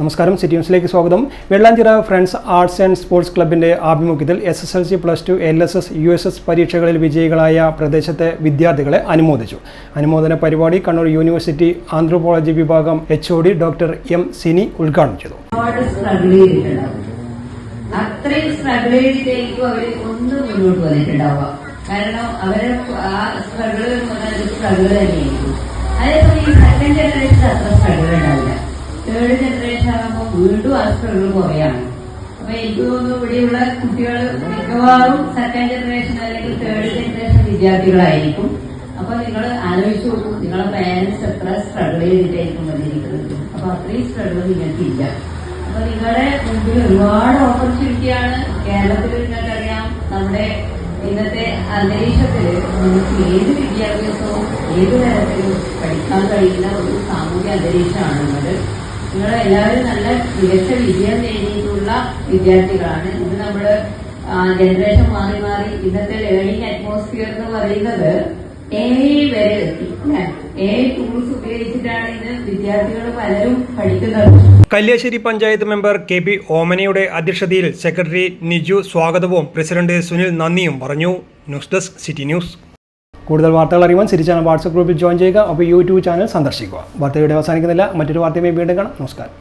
നമസ്കാരം, സിറ്റി ന്യൂസിലേക്ക് സ്വാഗതം. Vellanchira friends arts and sports ക്ലബിന്റെ ആഭിമുഖ്യത്തിൽ SSLC +2 LSS USS പരീക്ഷകളിൽ വിജയികളായ പ്രദേശത്തെ വിദ്യാർത്ഥികളെ അനുമോദിച്ചു. അനുമോദന പരിപാടി കണ്ണൂർ യൂണിവേഴ്സിറ്റി ആന്ത്രോപോളജി വിഭാഗം HOD ഡോക്ടർ M സിനി ഉദ്ഘാടനം ചെയ്തു. അത്രയും സ്ട്രഗിൾ ചെയ്തിട്ടായിരിക്കും അവർ ഒന്ന് മുന്നോട്ട് വന്നിട്ടുണ്ടാവുക. കാരണം അവരെ ആ സ്ട്രഗിൾ എന്ന് പറഞ്ഞാൽ സ്ട്രഗിൾ തന്നെയായിരിക്കും. അതേപോലെ ഈ സെക്കൻഡ് ജനറേഷൻ അത്ര സ്ട്രഗിൾ ഉണ്ടാവില്ല. തേർഡ് ജനറേഷൻ ആകുമ്പോൾ വീണ്ടും ആ സ്ട്രഗിൾ കുറയാണ്. അപ്പൊ എനിക്ക് തോന്നുന്നു ഇവിടെയുള്ള കുട്ടികൾ മിക്കവാറും സെക്കൻഡ് ജനറേഷൻ അല്ലെങ്കിൽ തേർഡ് ജനറേഷൻ വിദ്യാർത്ഥികളായിരിക്കും. അപ്പൊ നിങ്ങൾ ആലോചിച്ച് നോക്കൂ, നിങ്ങളെ പേരൻസ് എത്ര സ്ട്രഗിൾ ചെയ്തിട്ടായിരിക്കും വന്നിരിക്കുന്നത്. അപ്പൊ അത്രയും സ്ട്രഗിൾ നിങ്ങൾക്കില്ല. അപ്പൊ നിങ്ങളുടെ മുമ്പിൽ ഒരുപാട് ഓപ്പർച്യൂണിറ്റിയാണ്. കേരളത്തിൽ നിങ്ങൾക്കറിയാം, നമ്മുടെ ഇന്നത്തെ അന്തരീക്ഷത്തിൽ നമുക്ക് ഏത് വിദ്യാഭ്യാസവും ഏത് തരത്തിലും പഠിക്കാൻ കഴിയുന്ന ഒരു സാമൂഹ്യ അന്തരീക്ഷമാണുള്ളത്. നിങ്ങളെല്ലാവരും നല്ല മികച്ച വിജയം നേടിയിട്ടുള്ള വിദ്യാർത്ഥികളാണ്. ഇത് നമ്മള് ജനറേഷൻ മാറി മാറി ഇന്നത്തെ ലേണിംഗ് അറ്റ്മോസ്ഫിയർ എന്ന് പറയുന്നത് AI വരെ എത്തി. AI ടൂൾസ് ഉപയോഗിച്ചിട്ടാണ് ഇന്ന് വിദ്യാർത്ഥികൾ പലരും പഠിക്കുന്നത്. കല്യാശ്ശേരി പഞ്ചായത്ത് മെമ്പർ KP ഓമനയുടെ അധ്യക്ഷതയിൽ സെക്രട്ടറി നിജു സ്വാഗതവും പ്രസിഡന്റ് സുനിൽ നന്ദിയും പറഞ്ഞു. News desk city news. കൂടുതൽ വാർത്തകൾ അറിയുവാൻ സിറ്റി ചാനൽ വാട്സ്ആപ്പ് ഗ്രൂപ്പിൽ ജോയിൻ ചെയ്യുക. അപ്പോൾ YouTube ചാനൽ സന്ദർശിക്കുക. വാർത്തയുടെ അവസാനിക്കുന്നില്ല. മറ്റൊരു വാർത്തയുമായി വീണ്ടും കാണാം. നമസ്കാരം.